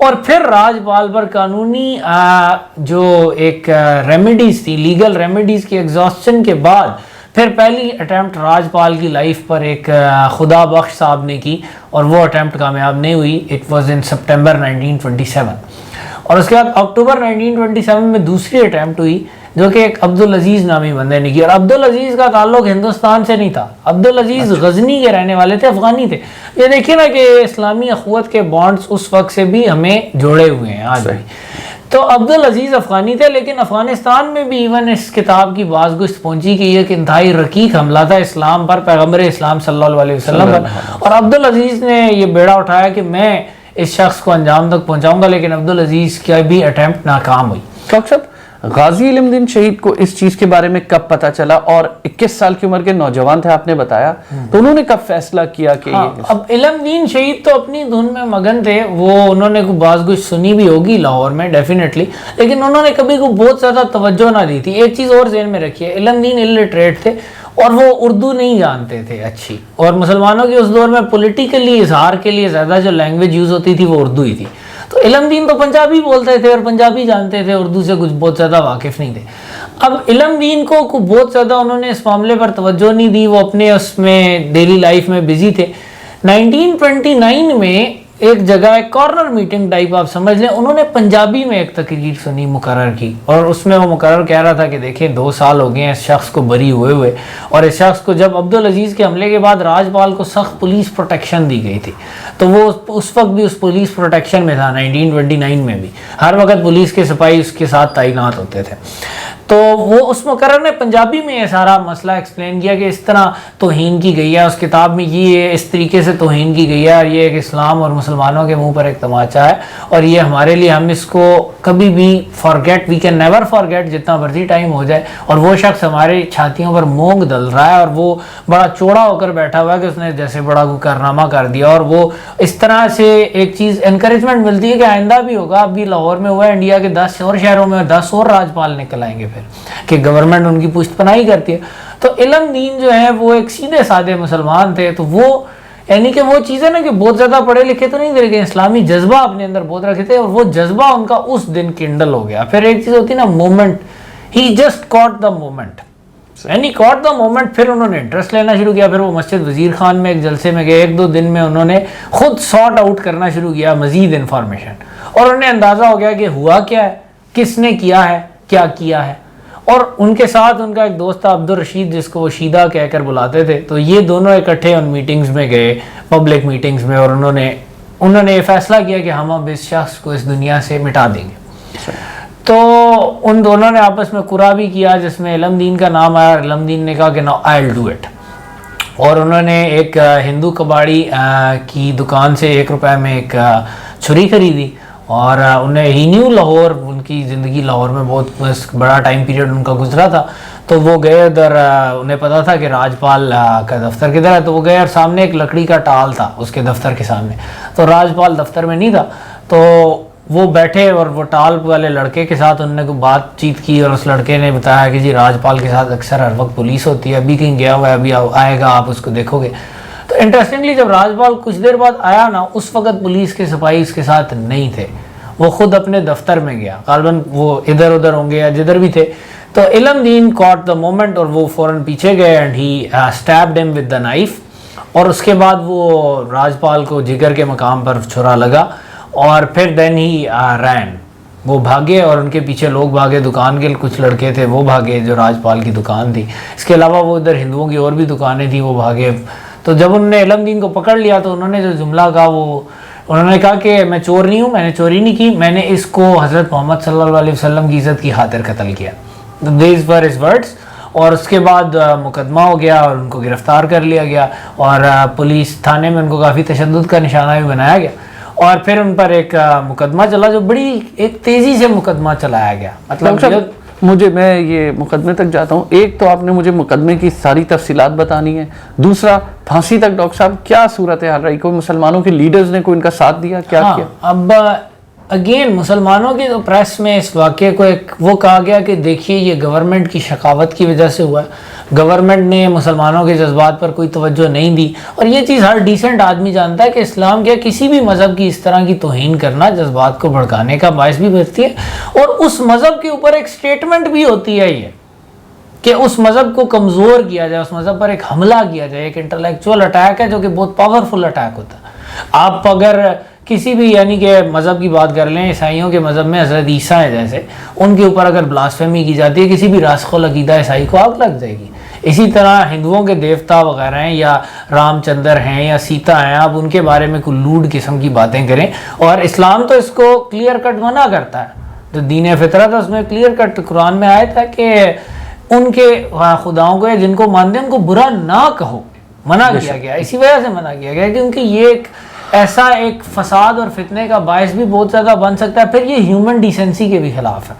اور پھر راجپال پر قانونی جو ایک ریمیڈیز تھی، لیگل ریمیڈیز کی ایگزاسشن کے بعد پھر پہلی اٹیمپٹ راجپال کی لائف پر ایک خدا بخش صاحب نے کی، اور وہ اٹیمپٹ کامیاب نہیں ہوئی. It was in September 1927. اور اس کے بعد اکتوبر 1927 میں دوسری اٹیمپٹ ہوئی جو کہ ایک عبدالعزیز نامی بندے نے کی. اور عبدالعزیز کا تعلق ہندوستان سے نہیں تھا، عبدالعزیز غزنی کے رہنے والے تھے، افغانی تھے. یہ دیکھیے نا کہ اسلامی اخوت کے بانڈز اس وقت سے بھی ہمیں جوڑے ہوئے ہیں آج بھی. تو عبدالعزیز افغانی تھے، لیکن افغانستان میں بھی ایون اس کتاب کی بازگشت پہنچی کہ یہ ایک انتہائی رقیق حملہ تھا اسلام پر، پیغمبر اسلام صلی اللہ علیہ وسلم پر. اور عبدالعزیز نے یہ بیڑا اٹھایا کہ میں اس شخص کو انجام تک پہنچاؤں گا، لیکن عبدالعزیز کی بھی اٹیمپٹ ناکام ہوئی. ڈاکٹر صاحب، غازی علم دین شہید کو اس چیز کے بارے میں کب پتا چلا؟ اور 21 سال کی عمر کے نوجوان تھے آپ نے بتایا، تو انہوں نے کب فیصلہ کیا کہ اب علم دین شہید تو اپنی دھن میں مگن تھے، وہ انہوں نے کوئی باز کچھ سنی بھی ہوگی لاہور میں ڈیفینیٹلی، لیکن انہوں نے کبھی کوئی بہت زیادہ توجہ نہ دی تھی. ایک چیز اور ذہن میں رکھیے، علم دین الٹریٹ تھے اور وہ اردو نہیں جانتے تھے اچھی، اور مسلمانوں کے اس دور میں پولیٹیکلی اظہار کے لیے زیادہ جو لینگویج یوز ہوتی تھی وہ اردو ہی تھی. تو علم دین تو پنجابی بولتے تھے اور پنجابی جانتے تھے، اردو سے کچھ بہت زیادہ واقف نہیں تھے. اب علم دین کو بہت زیادہ انہوں نے اس معاملے پر توجہ نہیں دی، وہ اپنے اس میں ڈیلی لائف میں بزی تھے. 1929 میں ایک جگہ ایک کارنر میٹنگ ٹائپ آپ سمجھ لیں، انہوں نے پنجابی میں ایک تقریر سنی مقرر کی، اور اس میں وہ مقرر کہہ رہا تھا کہ دیکھیں 2 سال ہو گئے ہیں اس شخص کو بری ہوئے، اور اس شخص کو جب عبدالعزیز کے حملے کے بعد راجپال کو سخت پولیس پروٹیکشن دی گئی تھی، تو وہ اس وقت بھی اس پولیس پروٹیکشن میں تھا. 1929 میں بھی ہر وقت پولیس کے سپاہی اس کے ساتھ تعینات ہوتے تھے. تو وہ اس مقرر نے پنجابی میں یہ سارا مسئلہ ایکسپلین کیا کہ اس طرح توہین کی گئی ہے، اس کتاب میں یہ اس طریقے سے توہین کی گئی ہے، اور یہ ایک اسلام اور مسلمانوں کے منہ پر ایک تماچا ہے، اور یہ ہمارے لیے، ہم اس کو کبھی بھی forget, we can never forget, جتنا مرضی ٹائم ہو جائے. اور وہ شخص ہمارے چھاتیوں پر مونگ ڈل رہا ہے، اور وہ بڑا چوڑا ہو کر بیٹھا ہوا ہے کہ اس نے جیسے بڑا کوئی کارنامہ کر دیا. اور وہ اس طرح سے ایک چیز انکریجمنٹ ملتی ہے کہ آئندہ بھی ہوگا. اب بھی لاہور میں ہوا ہے، انڈیا کے 10 اور شہروں میں 10 اور راجپال نکل آئیں گے پھر، کہ گورنمنٹ ان کی پشت پناہی کرتی ہے. تو علم دین جو ہے وہ ایک سیدھے سادے مسلمان تھے. تو وہ یعنی کہ وہ چیزیں نا کہ بہت زیادہ پڑھے لکھے تو نہیں تھے، لیکن اسلامی جذبہ اپنے اندر بہت رکھے تھے، اور وہ جذبہ ان کا اس دن کنڈل ہو گیا. پھر ایک چیز ہوتی نا مومنٹ، ہی جسٹ کاٹ دا مومنٹ، یعنی کاٹ دا مومنٹ. پھر انہوں نے انٹرسٹ لینا شروع کیا. پھر وہ مسجد وزیر خان میں ایک جلسے میں گئے، 1-2 دن میں انہوں نے خود سارٹ آؤٹ کرنا شروع کیا مزید انفارمیشن، اور انہیں اندازہ ہو گیا کہ ہوا کیا ہے، کس نے کیا ہے، کیا کیا ہے. اور ان کے ساتھ ان کا ایک دوست تھا عبدالرشید، جس کو وہ شیدہ کہہ کر بلاتے تھے. تو یہ دونوں اکٹھے ان میٹنگز میں گئے، پبلک میٹنگز میں، اور انہوں نے یہ فیصلہ کیا کہ ہم اب اس شخص کو اس دنیا سے مٹا دیں گے. تو ان دونوں نے آپس میں قرعہ بھی کیا جس میں علم دین کا نام آیا، اور علم دین نے کہا کہ نو آئی ول ڈو اٹ. اور انہوں نے ایک ہندو کباڑی کی دکان سے 1 روپے میں ایک چھری خریدی، اور انہیں ہی نیو لاہور، ان کی زندگی لاہور میں بہت بڑا ٹائم پیریڈ ان کا گزرا تھا. تو وہ گئے ادھر، انہیں پتا تھا کہ راجپال کا دفتر کدھر ہے. تو وہ گئے اور سامنے ایک لکڑی کا ٹال تھا اس کے دفتر کے سامنے. تو راجپال دفتر میں نہیں تھا. تو وہ بیٹھے اور وہ ٹال والے لڑکے کے ساتھ انہوں نے کوئی بات چیت کی، اور اس لڑکے نے بتایا کہ جی راجپال کے ساتھ اکثر ہر وقت پولیس ہوتی ہے، ابھی کہیں گیا ہوا ہے، ابھی آئے گا، آپ اس کو دیکھو گے. تو انٹرسٹنگلی جب راجپال کچھ دیر بعد آیا نا، اس وقت پولیس کے سپاہی اس کے ساتھ نہیں تھے، وہ خود اپنے دفتر میں گیا. غالباً وہ ادھر ادھر ہوں گے یا جدھر بھی تھے. تو علم دین کاٹ دا مومنٹ، اور وہ فوراً پیچھے گئے، اینڈ ہی اسٹیبڈ ہم ود دا نائف. اور اس کے بعد وہ راجپال کو جگر کے مقام پر چھرا لگا، اور پھر دین ہی رین، وہ بھاگے، اور ان کے پیچھے لوگ بھاگے. دکان کے کچھ لڑکے تھے وہ بھاگے جو راجپال کی دکان تھی. اس کے علاوہ وہ ادھر ہندوؤں کی اور بھی دکانیں تھیں، وہ بھاگے. تو جب انہوں نے علم دین کو پکڑ لیا تو انہوں نے جو جملہ کہا، وہ انہوں نے کہا کہ میں چور نہیں ہوں، میں نے چوری نہیں کی، میں نے اس کو حضرت محمد صلی اللہ علیہ وسلم کی عزت کی خاطر قتل کیا. These were his words. اور اس کے بعد مقدمہ ہو گیا اور ان کو گرفتار کر لیا گیا، اور پولیس تھانے میں ان کو کافی تشدد کا نشانہ بھی بنایا گیا. اور پھر ان پر ایک مقدمہ چلا جو بڑی ایک تیزی سے مقدمہ چلایا گیا. مطلب میں یہ مقدمے تک جاتا ہوں. ایک تو آپ نے مجھے مقدمے کی ساری تفصیلات بتانی ہے، دوسرا پھانسی تک ڈاکٹر صاحب کیا صورتحال رہی؟ کوئی مسلمانوں کے لیڈرز نے کوئی ان کا ساتھ دیا، کیا کیا؟ اب اگین مسلمانوں کی تو پریس میں اس واقعے کو ایک وہ کہا گیا کہ دیکھیے یہ گورنمنٹ کی شقاوت کی وجہ سے ہوا ہے، گورنمنٹ نے مسلمانوں کے جذبات پر کوئی توجہ نہیں دی. اور یہ چیز ہر ڈیسنٹ آدمی جانتا ہے کہ اسلام کیا کسی بھی مذہب کی اس طرح کی توہین کرنا جذبات کو بھڑکانے کا باعث بھی بنتی ہے، اور اس مذہب کے اوپر ایک سٹیٹمنٹ بھی ہوتی ہے یہ کہ اس مذہب کو کمزور کیا جائے، اس مذہب پر ایک حملہ کیا جائے. ایک انٹلیکچوئل اٹیک ہے جو کہ بہت پاورفل اٹیک ہوتا ہے. آپ اگر کسی بھی یعنی کہ مذہب کی بات کر لیں، عیسائیوں کے مذہب میں حضرت عیسیٰ ہیں جیسے، ان کے اوپر اگر بلاسفیمی کی جاتی ہے کسی بھی راسخ العقیدہ عیسائی کو آگ لگ جائے گی. اسی طرح ہندوؤں کے دیوتا وغیرہ ہیں یا رام چندر ہیں یا سیتا ہیں، آپ ان کے بارے میں کوئی لوڈ قسم کی باتیں کریں، اور اسلام تو اس کو کلیئر کٹ منع کرتا ہے. جو دین فطرت ہے اس میں کلیئر کٹ قرآن میں آیا تھا کہ ان کے خداؤں کو جن کو مانتے ہیں ان کو برا نہ کہو، منع کیا گیا. اسی وجہ سے منع کیا گیا کیونکہ یہ ایک ایسا ایک فساد اور فتنے کا باعث بھی بہت زیادہ بن سکتا ہے. پھر یہ ہیومن ڈیسنسی کے بھی خلاف ہے.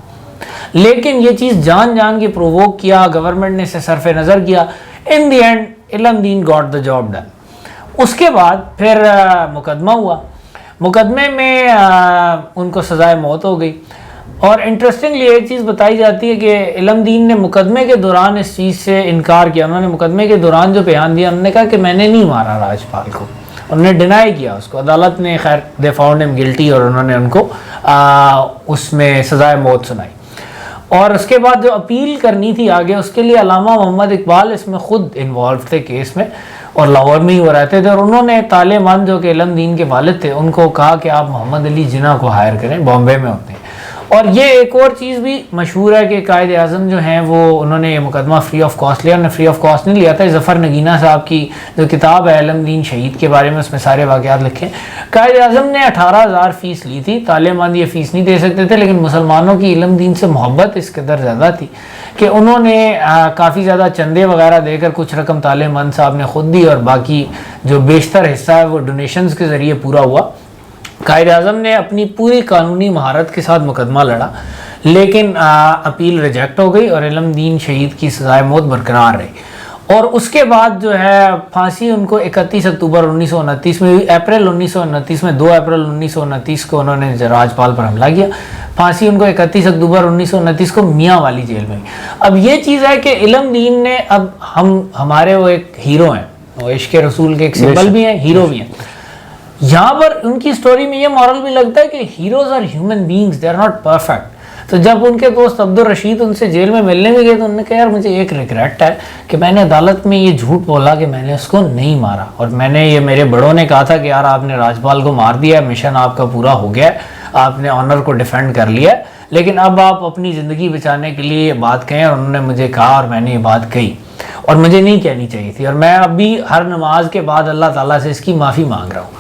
لیکن یہ چیز جان جان کے پرووک کیا، گورنمنٹ نے اسے صرف نظر کیا. ان دی اینڈ علم دین گاٹ دا جاب ڈن. اس کے بعد پھر مقدمہ ہوا. مقدمے میں ان کو سزائے موت ہو گئی. اور انٹرسٹنگلی ایک چیز بتائی جاتی ہے کہ علم دین نے مقدمے کے دوران اس چیز سے انکار کیا. انہوں نے مقدمے کے دوران جو بیان دیا، انہوں نے کہا کہ میں نے نہیں مارا راجپال کو. انہوں نے ڈینائی کیا اس کو. عدالت نے خیر دے فاؤنڈ ہم گلٹی اور انہوں نے ان کو اس میں سزائے موت سنائی. اور اس کے بعد جو اپیل کرنی تھی آگے، اس کے لیے علامہ محمد اقبال اس میں خود انوالو تھے کیس میں، اور لاہور میں ہی وہ رہتے تھے. اور انہوں نے طالع من جو کہ علم دین کے والد تھے ان کو کہا کہ آپ محمد علی جناح کو ہائر کریں، بامبے میں ہوتے ہیں. اور یہ ایک اور چیز بھی مشہور ہے کہ قائد اعظم جو ہیں وہ انہوں نے یہ مقدمہ فری آف کاسٹ لیا. انہوں نے فری آف کاسٹ نہیں لیا تھا. ظفر نگینہ صاحب کی جو کتاب ہے علم دین شہید کے بارے میں، اس میں سارے واقعات لکھے. قائد اعظم نے 18,000 فیس لی تھی. طالع من یہ فیس نہیں دے سکتے تھے، لیکن مسلمانوں کی علم دین سے محبت اس قدر زیادہ تھی کہ انہوں نے کافی زیادہ چندے وغیرہ دے کر کچھ رقم طالع من صاحب نے خود دی، اور باقی جو بیشتر حصہ ہے وہ ڈونیشنز کے ذریعے پورا ہوا. قائد اعظم نے اپنی پوری قانونی مہارت کے ساتھ مقدمہ لڑا، لیکن اپیل ریجیکٹ ہو گئی اور علم دین شہید کی سزائے موت برقرار رہی. اور اس کے بعد جو ہے پھانسی ان کو 31 اکتوبر 1929 میں ہوئی. اپریل 1929 میں 2 اپریل 1929 کو انہوں نے راجپال پر حملہ کیا. پھانسی ان کو 31 اکتوبر 1929 کو میاں والی جیل میں. اب یہ چیز ہے کہ علم دین نے، اب ہمارے وہ ایک ہیرو ہیں، وہ عشق رسول کے ایک سمبل بھی ہیں، ہیرو بھی ہیں. یہاں پر ان کی سٹوری میں یہ مورل بھی لگتا ہے کہ heroes are human beings, they are not perfect. تو جب ان کے دوست عبدالرشید ان سے جیل میں ملنے بھی گئے تو انہوں نے کہا یار مجھے ایک ریگریٹ ہے کہ میں نے عدالت میں یہ جھوٹ بولا کہ میں نے اس کو نہیں مارا، اور میں نے یہ میرے بڑوں نے کہا تھا کہ یار آپ نے راجپال کو مار دیا ہے، مشن آپ کا پورا ہو گیا ہے، آپ نے آنر کو ڈیفینڈ کر لیا ہے، لیکن اب آپ اپنی زندگی بچانے کے لیے یہ بات کہیں. اور انہوں نے مجھے کہا اور میں نے یہ بات کہی اور مجھے نہیں کہنی چاہیے تھی، اور میں اب بھی ہر نماز کے بعد اللہ تعالیٰ سے اس کی معافی مانگ رہا ہوں.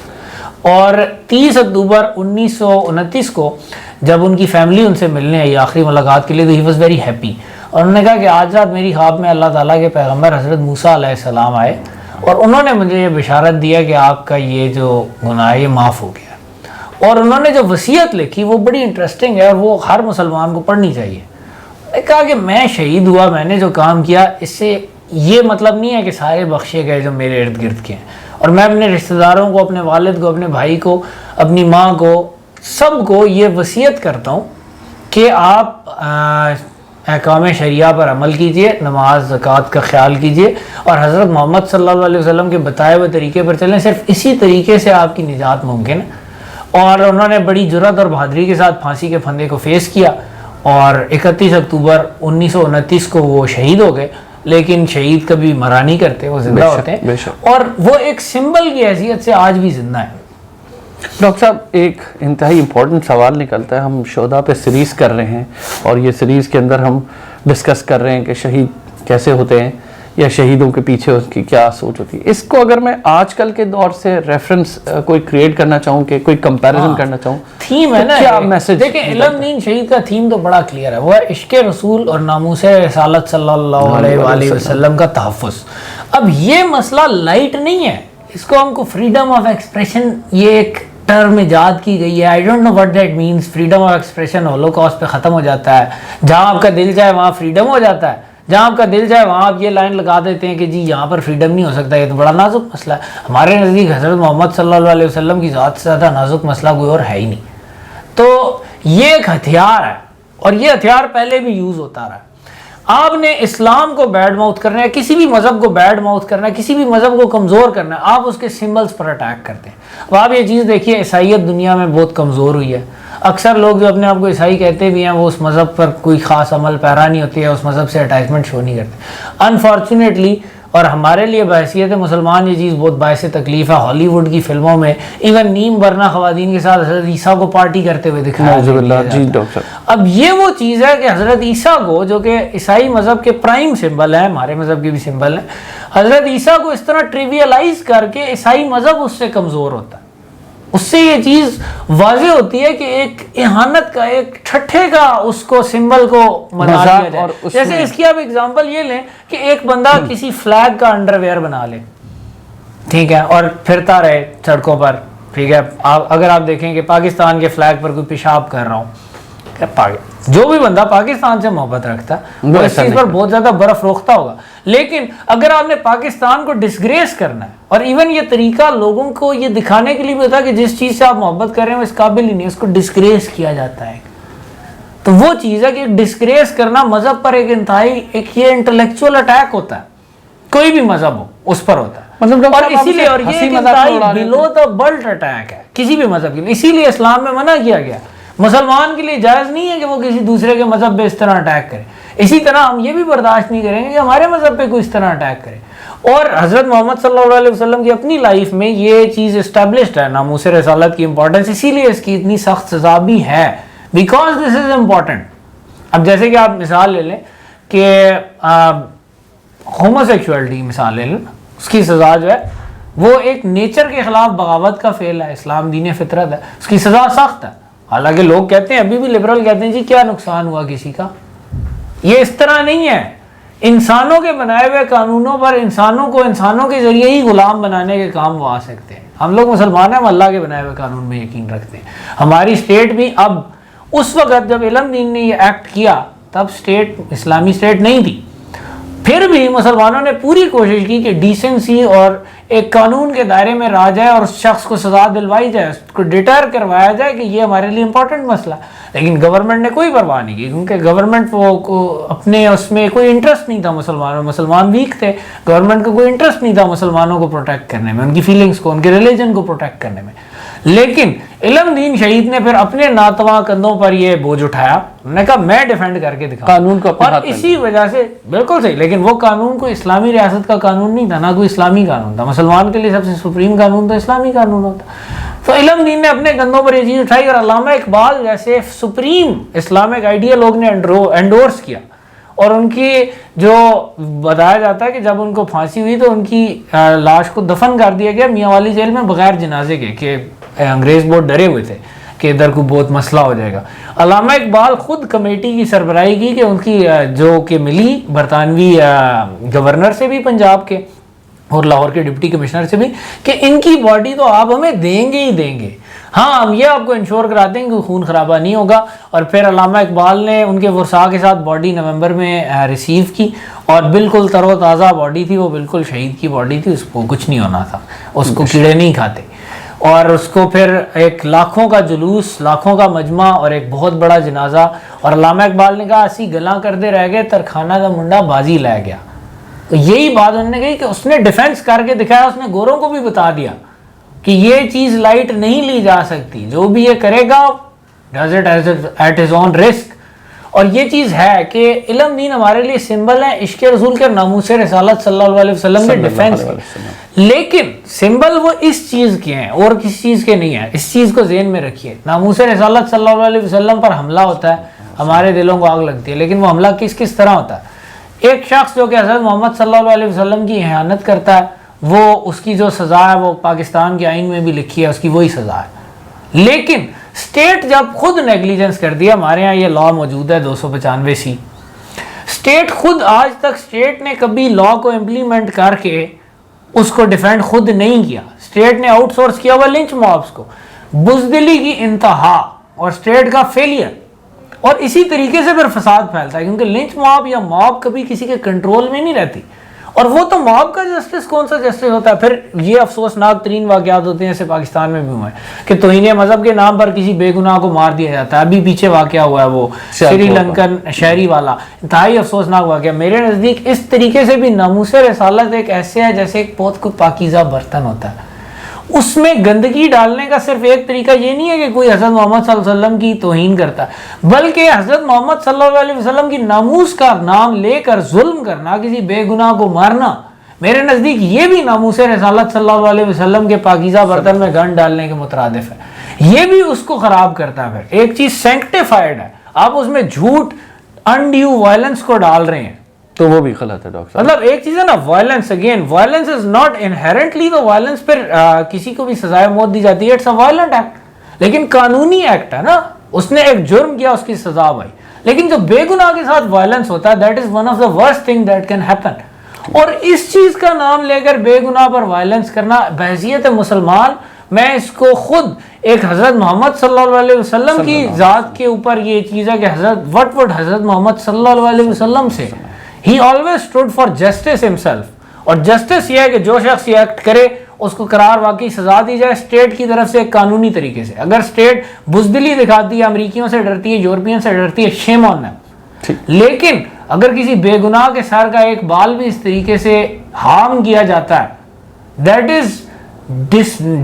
اور 30 اکتوبر 1929 کو جب ان کی فیملی ان سے ملنے آئی آخری ملاقات کے لیے تو ہی واز ویری ہیپی. اور انہوں نے کہا کہ آج رات میری خواب میں اللہ تعالیٰ کے پیغمبر حضرت موسیٰ علیہ السلام آئے اور انہوں نے مجھے یہ بشارت دیا کہ آپ کا یہ جو گناہ یہ معاف ہو گیا. اور انہوں نے جو وصیت لکھی وہ بڑی انٹرسٹنگ ہے اور وہ ہر مسلمان کو پڑھنی چاہیے. انہوں نے کہا کہ میں شہید ہوا، میں نے جو کام کیا اس سے یہ مطلب نہیں ہے کہ سارے بخشے گئے جو میرے ارد گرد کے ہیں، اور میں اپنے رشتہ داروں کو، اپنے والد کو، اپنے بھائی کو، اپنی ماں کو، سب کو یہ وصیت کرتا ہوں کہ آپ احکام شریعہ پر عمل کیجئے، نماز زکوٰۃ کا خیال کیجئے اور حضرت محمد صلی اللہ علیہ وسلم کے بتائے ہوئے طریقے پر چلیں. صرف اسی طریقے سے آپ کی نجات ممکن ہے. اور انہوں نے بڑی جرأت اور بہادری کے ساتھ پھانسی کے پھندے کو فیس کیا اور 31 اکتوبر 1929 کو وہ شہید ہو گئے. لیکن شہید کبھی مرا نہیں کرتے، وہ زندہ ہوتے ہیں اور وہ ایک سمبل کی حیثیت سے آج بھی زندہ ہے. ڈاکٹر صاحب ایک انتہائی امپورٹنٹ سوال نکلتا ہے. ہم شہداء پہ سیریز کر رہے ہیں اور یہ سیریز کے اندر ہم ڈسکس کر رہے ہیں کہ شہید کیسے ہوتے ہیں یا شہیدوں کے پیچھے اس کی کیا سوچ ہوتی ہے. اس کو اگر میں آج کل کے دور سے ریفرنس کوئی کریٹ کرنا چاہوں، کہ کوئی کمپیریزن کرنا چاہوں، تھیم ہے نا، کیا میسج؟ دیکھیں علم دین شہید کا تھیم تو بڑا کلیئر ہے، وہ ہے عشق رسول اور ناموس رسالت صلی اللہ علیہ وآلہ وسلم کا تحفظ. اب یہ مسئلہ لائٹ نہیں ہے، اس کو ہم کو فریڈم آف ایکسپریشن یہ ایک ٹرم ایجاد کی گئی ہے. I don't know what that means. Freedom of expression holocaust پہ ختم ہو جاتا ہے، جہاں آپ کا دل چاہے وہاں فریڈم ہو جاتا ہے، جہاں آپ کا دل چاہے وہاں آپ یہ لائن لگا دیتے ہیں کہ جی یہاں پر فریڈم نہیں ہو سکتا. یہ تو بڑا نازک مسئلہ ہے. ہمارے نزدیک حضرت محمد صلی اللہ علیہ وسلم کی ذات سے زیادہ نازک مسئلہ کوئی اور ہے ہی نہیں. تو یہ ایک ہتھیار ہے اور یہ ہتھیار پہلے بھی یوز ہوتا رہا ہے. آپ نے اسلام کو بیڈ ماؤتھ کرنا ہے, کسی بھی مذہب کو بیڈ ماؤتھ کرنا ہے, کسی بھی مذہب کو کمزور کرنا ہے, آپ اس کے سمبلز پر اٹیک کرتے ہیں. اب آپ یہ چیز دیکھیے, عیسائیت دنیا میں بہت کمزور ہوئی ہے. اکثر لوگ جو اپنے آپ کو عیسائی کہتے بھی ہیں وہ اس مذہب پر کوئی خاص عمل پیرا نہیں ہوتی ہے, اس مذہب سے اٹیچمنٹ شو نہیں کرتے. انفارچونیٹلی, اور ہمارے لیے بحیثیت مسلمان یہ چیز بہت باعث تکلیف ہے. ہالی ووڈ کی فلموں میں ایون نیم برنا خواتین کے ساتھ حضرت عیسیٰ کو پارٹی کرتے ہوئے دکھایا جاتا ہے. اب یہ وہ چیز ہے کہ حضرت عیسیٰ کو, جو کہ عیسائی مذہب کے پرائم سمبل ہیں, ہمارے مذہب کے بھی سمبل ہیں, حضرت عیسیٰ کو اس طرح ٹریویلائز کر کے عیسائی مذہب اس سے کمزور ہوتا ہے. اس سے یہ چیز واضح ہوتی ہے کہ ایک اہانت کا, ایک ٹھٹھے کا اس کو سمبل کو بنا دیا جائے. جیسے اس کی آپ اگزامپل یہ لیں کہ ایک بندہ کسی فلیگ کا انڈر ویئر بنا لے, ٹھیک ہے, اور پھرتا رہے سڑکوں پر, ٹھیک ہے. اگر آپ دیکھیں کہ پاکستان کے فلیگ پر کوئی پیشاب کر رہا ہوں, جو بھی بندہ پاکستان سے محبت رکھتا ہے وہ اس چیز پر بہت زیادہ برف روکتا ہوگا. لیکن اگر آپ نے پاکستان کو ڈسگریس کرنا ہے, اور ایون یہ طریقہ لوگوں کو یہ دکھانے کے لیے بھی ہوتا ہے کہ جس چیز سے آپ محبت کر رہے ہیں وہ اس قابل ہی نہیں, اس کو ڈسگریس کیا جاتا ہے. تو وہ چیز ہے کہ ڈسگریس کرنا مذہب پر ایک انتہائی ایک یہ انٹلیکچوئل اٹیک ہوتا ہے, کوئی بھی مذہب ہو اس پر ہوتا ہے. اور اسی لیے, اور یہ ایک انتہائی بلو دا بیلٹ اٹیک ہے کسی بھی مذہب کے لیے. اسی لیے اسلام میں منع کیا گیا. مسلمان کے لیے جائز نہیں ہے کہ وہ کسی دوسرے کے مذہب پہ اس طرح اٹیک کرے. اسی طرح ہم یہ بھی برداشت نہیں کریں گے کہ ہمارے مذہب پہ کوئی اس طرح اٹیک کرے. اور حضرت محمد صلی اللہ علیہ وسلم کی اپنی لائف میں یہ چیز اسٹیبلشڈ ہے, ناموس رسالت کی امپورٹنس, اسی لیے اس کی اتنی سخت سزا بھی ہے, بیکاز دس از امپورٹنٹ. اب جیسے کہ آپ مثال لے لیں کہ ہوموسیکشوالٹی کی مثال لے لیں, اس کی سزا جو ہے وہ ایک نیچر کے خلاف بغاوت کا فعل ہے. اسلام دین فطرت ہے, اس کی سزا سخت ہے. حالانکہ لوگ کہتے ہیں, ابھی بھی لبرل کہتے ہیں, جی کیا نقصان ہوا کسی کا. یہ اس طرح نہیں ہے. انسانوں کے بنائے ہوئے قانونوں پر انسانوں کو انسانوں کے ذریعے ہی غلام بنانے کے کام وہ آ سکتے ہیں. ہم لوگ مسلمان ہیں, ہم اللہ کے بنائے ہوئے قانون میں یقین رکھتے ہیں. ہماری اسٹیٹ بھی, اب اس وقت جب علم دین نے یہ ایکٹ کیا تب اسٹیٹ اسلامی اسٹیٹ نہیں تھی, پھر بھی مسلمانوں نے پوری کوشش کی کہ ڈیسنسی اور ایک قانون کے دائرے میں رہا جائے اور اس شخص کو سزا دلوائی جائے, اس کو ڈیٹر کروایا جائے کہ یہ ہمارے لیے امپورٹنٹ مسئلہ ہے. لیکن گورنمنٹ نے کوئی پرواہ نہیں کی, کیونکہ گورنمنٹ کو اپنے اس میں کوئی انٹرسٹ نہیں تھا. مسلمان ویک تھے, گورنمنٹ کو کوئی انٹرسٹ نہیں تھا مسلمانوں کو پروٹیکٹ کرنے میں, ان کی فیلنگز کو, ان کے ریلیجن کو پروٹیکٹ کرنے میں. لیکن علم دین شہید نے پھر اپنے ناتواں کندھوں پر یہ بوجھ اٹھایا, انہوں نے کہا میں ڈیفینڈ کر کے دکھاؤں قانون کو, اور اسی وجہ سے بالکل صحیح. لیکن وہ قانون کوئی اسلامی ریاست کا قانون نہیں تھا, نہ کوئی اسلامی قانون تھا. مسلمان کے لیے سب سے سپریم قانون تو اسلامی قانون ہوتا. تو علم دین نے اپنے کندھوں پر یہ چیز اٹھائی, اور علامہ اقبال جیسے سپریم اسلامک آئیڈیا لوگ نے انڈورس کیا. اور ان کی جو بتایا جاتا ہے کہ جب ان کو پھانسی ہوئی تو ان کی لاش کو دفن کر دیا گیا میاں والی جیل میں بغیر جنازے کے, کہ انگریز بہت ڈرے ہوئے تھے کہ ادھر کو بہت مسئلہ ہو جائے گا. علامہ اقبال خود کمیٹی کی سربراہی کی کہ ان کی جو کہ ملی برطانوی گورنر سے بھی پنجاب کے اور لاہور کے ڈپٹی کمشنر سے بھی, کہ ان کی باڈی تو آپ ہمیں دیں گے ہی دیں گے, ہاں ہم یہ آپ کو انشور کراتے ہیں کہ خون خرابہ نہیں ہوگا. اور پھر علامہ اقبال نے ان کے ورثاء کے ساتھ باڈی نومبر میں ریسیو کی, اور بالکل تر و تازہ باڈی تھی, وہ بالکل شہید کی باڈی تھی, اس کو کچھ نہیں ہونا تھا, اس کو کیڑے نہیں کھاتے. اور اس کو پھر ایک لاکھوں کا جلوس, لاکھوں کا مجمع اور ایک بہت بڑا جنازہ. اور علامہ اقبال نے کہا اسی گلاں کردے رہ گئے, ترخانہ کا منڈا بازی لے گیا. تو یہی بات انہوں نے کہی کہ اس نے ڈیفینس کر کے دکھایا, اس نے گوروں کو بھی بتا دیا کہ یہ چیز لائٹ نہیں لی جا سکتی, جو بھی یہ کرے گا does it at his own risk. اور یہ چیز ہے کہ علم دین ہمارے لیے سمبل ہے عشق رسول کے, ناموس رسالت صلی اللہ علیہ وسلم کے ڈیفینس کے. لیکن سمبل وہ اس چیز کے ہیں اور کسی چیز کے نہیں ہیں. اس چیز کو ذہن میں رکھیے, ناموس رسالت صلی اللہ علیہ وسلم پر حملہ ہوتا ہے, ہمارے دلوں کو آگ لگتی ہے, لیکن وہ حملہ کس طرح ہوتا ہے. ایک شخص جو کہ حضرت محمد صلی اللہ علیہ وسلم کی اہانت کرتا ہے, وہ اس کی جو سزا ہے وہ پاکستان کے آئین میں بھی لکھی ہے, اس کی وہی سزا ہے. لیکن اسٹیٹ جب خود نیگلیجنس کر دیا, ہمارے ہاں یہ لا موجود ہے 295C, اسٹیٹ خود, آج تک اسٹیٹ نے کبھی لا کو امپلیمنٹ کر کے اس کو ڈیفینڈ خود نہیں کیا. اسٹیٹ نے آؤٹ سورس کیا ہوا لنچ مابس کو, بزدلی کی انتہا اور اسٹیٹ کا فیلئر. اور اسی طریقے سے پھر فساد پھیلتا ہے, کیونکہ لنچ ماب یا ماب کبھی کسی کے کنٹرول میں نہیں رہتی. اور وہ تو موب کا جسٹس کون سا جسٹس ہوتا ہے؟ پھر یہ افسوسناک ترین واقعات ہوتے ہیں، جیسے پاکستان میں بھی ہوئے ہیں کہ توہین مذہب کے نام پر کسی بے گناہ کو مار دیا جاتا ہے. ابھی پیچھے واقعہ ہوا ہے وہ سری لنکن شہری والا، انتہائی افسوسناک واقعہ. میرے نزدیک اس طریقے سے بھی ناموس رسالت ایک ایسے ہے جیسے ایک بہت کوئی پاکیزہ برتن ہوتا ہے. اس میں گندگی ڈالنے کا صرف ایک طریقہ یہ نہیں ہے کہ کوئی حضرت محمد صلی اللہ علیہ وسلم کی توہین کرتا ہے، بلکہ حضرت محمد صلی اللہ علیہ وسلم کی ناموس کا نام لے کر ظلم کرنا، کسی بے گناہ کو مارنا، میرے نزدیک یہ بھی ناموس رسالت صلی اللہ علیہ وسلم کے پاکیزہ برتن میں گند ڈالنے کے مترادف ہے. یہ بھی اس کو خراب کرتا ہے. پھر ایک چیز سینکٹیفائڈ ہے، آپ اس میں جھوٹ انڈیو وائلنس کو ڈال رہے ہیں تو وہ بھی غلط ہے ڈاکٹر صاحب. مطلب ایک چیز ہے نا violence, again violence is not inherently, تو وائلنس پھر کسی کو بھی سزائے موت دی جاتی ہے، اٹس اے وائلنٹ ایکٹ، لیکن قانونی ایکٹ ہے نا، اس نے ایک جرم کیا، اس کی سزا بھائی. لیکن جو بے گناہ کے ساتھ وائلنس ہوتا ہے، that is one of the worst thing that can happen. اور اس چیز کا نام لے کر بے گناہ پر وائلنس کرنا، بحیثیت مسلمان میں اس کو خود ایک حضرت محمد صلی اللہ علیہ وسلم کی ذات کے اوپر یہ چیز ہے کہ حضرت وٹ وڈ حضرت محمد صلی اللہ علیہ وسلم سے He always stood for justice himself. اور جسٹس یہ ہے کہ جو شخص یہ ایکٹ کرے اس کو قرار واقعی سزا دی جائے اسٹیٹ کی طرف سے قانونی طریقے سے. اگر اسٹیٹ بزدلی دکھاتی ہے، امریکیوں سے ڈرتی ہے، یورپین سے ڈرتی ہے، شیم آن them. لیکن اگر کسی بے گناہ کے سر کا ایک بال بھی اس طریقے سے ہارم کیا جاتا ہے، that is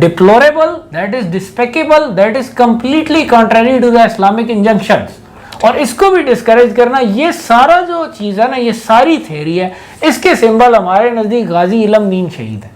deplorable, that is despicable, that is completely contrary to the Islamic injunctions. اور اس کو بھی ڈسکریج کرنا، یہ سارا جو چیز ہے نا، یہ ساری تھیوری ہے، اس کے سمبل ہمارے نزدیک غازی علم دین شہید ہے.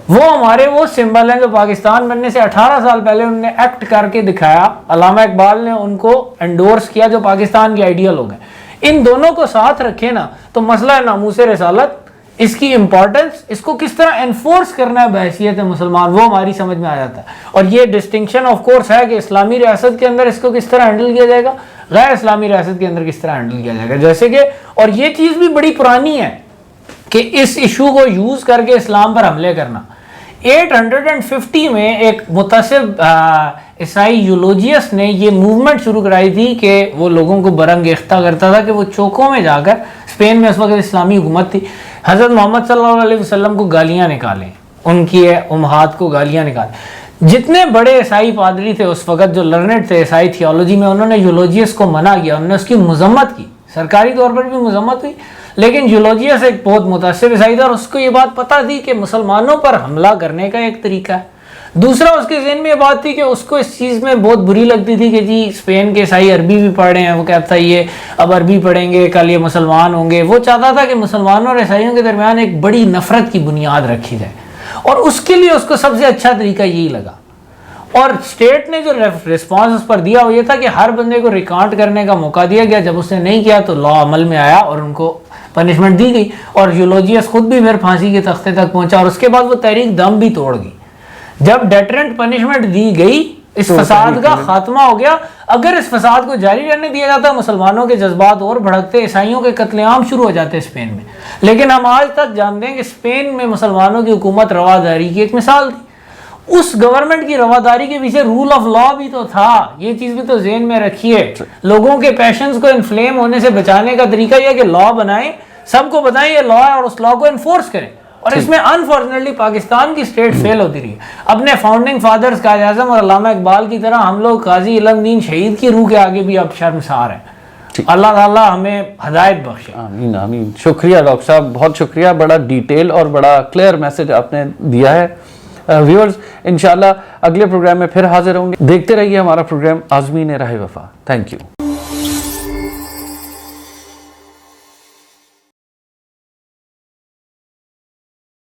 وہ ہمارے وہ سمبل ہیں جو پاکستان بننے سے 18 سال پہلے انہوں نے ایکٹ کر کے دکھایا. علامہ اقبال نے ان کو انڈورس کیا جو پاکستان کے آئیڈیل ہو گئے. ان دونوں کو ساتھ رکھے نا تو مسئلہ ناموس رسالت، اس کی امپورٹنس، اس کو کس طرح انفورس کرنا ہے بحیثیت مسلمان، وہ ہماری سمجھ میں آ جاتا ہے. اور یہ ڈسٹنکشن آف کورس ہے کہ اسلامی ریاست کے اندر اس کو کس طرح ہینڈل کیا جائے گا، غیر اسلامی ریاست کے اندر کس طرح ہینڈل کیا جائے گا. جیسے کہ اور یہ چیز بھی بڑی پرانی ہے کہ اس ایشو کو یوز کر کے اسلام پر حملے کرنا. 850 میں ایک متعصب عیسائی یولوجیس نے یہ موومنٹ شروع کرائی تھی کہ وہ لوگوں کو برانگیختہ کرتا تھا کہ وہ چوکوں میں جا کر، اسپین میں اس وقت اسلامی حکومت تھی، حضرت محمد صلی اللہ علیہ وسلم کو گالیاں نکالیں، ان کی امہات کو گالیاں نکالیں. جتنے بڑے عیسائی پادری تھے اس وقت جو لرنڈ تھے عیسائی تھیولوجی میں، انہوں نے یولوجیس کو منع کیا، انہوں نے اس کی مذمت کی، سرکاری طور پر بھی مذمت ہوئی. لیکن یولوجیس ایک بہت متعصب عیسائی تھا اور اس کو یہ بات پتہ تھی کہ مسلمانوں پر حملہ کرنے کا ایک طریقہ ہے. دوسرا اس کے ذہن میں یہ بات تھی کہ اس کو اس چیز میں بہت بری لگتی تھی کہ جی اسپین کے عیسائی عربی بھی پڑھ رہے ہیں، وہ کہتا ہے یہ اب عربی پڑھیں گے کل یہ مسلمان ہوں گے. وہ چاہتا تھا کہ مسلمانوں اور عیسائیوں کے درمیان ایک بڑی نفرت کی بنیاد رکھی جائے، اور اس کے لیے اس کو سب سے اچھا طریقہ یہی لگا. اور اسٹیٹ نے جو ریسپانس اس پر دیا وہ یہ تھا کہ ہر بندے کو ریکانٹ کرنے کا موقع دیا گیا. جب اس نے نہیں کیا تو لا عمل میں آیا اور ان کو پنشمنٹ دی گئی، اور یولوجیس خود بھی پھر پھانسی کے تختے تک پہنچا. اور اس کے بعد وہ تحریک دم بھی توڑ گئی. جب ڈیٹرنٹ پنشمنٹ دی گئی، اس فساد کا خاتمہ ہو گیا. اگر اس فساد کو جاری رہنے دیا جاتا، مسلمانوں کے جذبات اور بھڑکتے، عیسائیوں کے قتل عام شروع ہو جاتے اسپین میں. لیکن ہم آج تک جانتے ہیں کہ اسپین میں مسلمانوں کی حکومت رواداری کی ایک مثال تھی. اس گورنمنٹ کی رواداری کے پیچھے رول آف لا بھی تو تھا. یہ چیز بھی تو ذہن میں رکھیے. لوگوں کے پیشنز کو انفلیم ہونے سے بچانے کا طریقہ یہ کہ لا بنائیں، سب کو بتائیں یہ لا ہے اور اس لا کو انفورس کریں. اور اس میں انفارچونیٹلی پاکستان کی اسٹیٹ فیل ہوتی رہی ہے. اپنے فاؤنڈنگ فادرز قائد اعظم اور علامہ اقبال کی طرح ہم لوگ غازی علم دین شہید کی روح کے آگے بھی اب شرمسار ہیں. اللہ تعالیٰ ہمیں ہدایت بخشے. آمین آمین. شکریہ ڈاکٹر صاحب، بہت شکریہ. بڑا ڈیٹیل اور بڑا کلیئر میسج آپ نے دیا ہے. ویورز انشاءاللہ اگلے پروگرام میں پھر حاضر ہوں گے. دیکھتے رہیے ہمارا پروگرام آزمین راہ وفا. Thank you.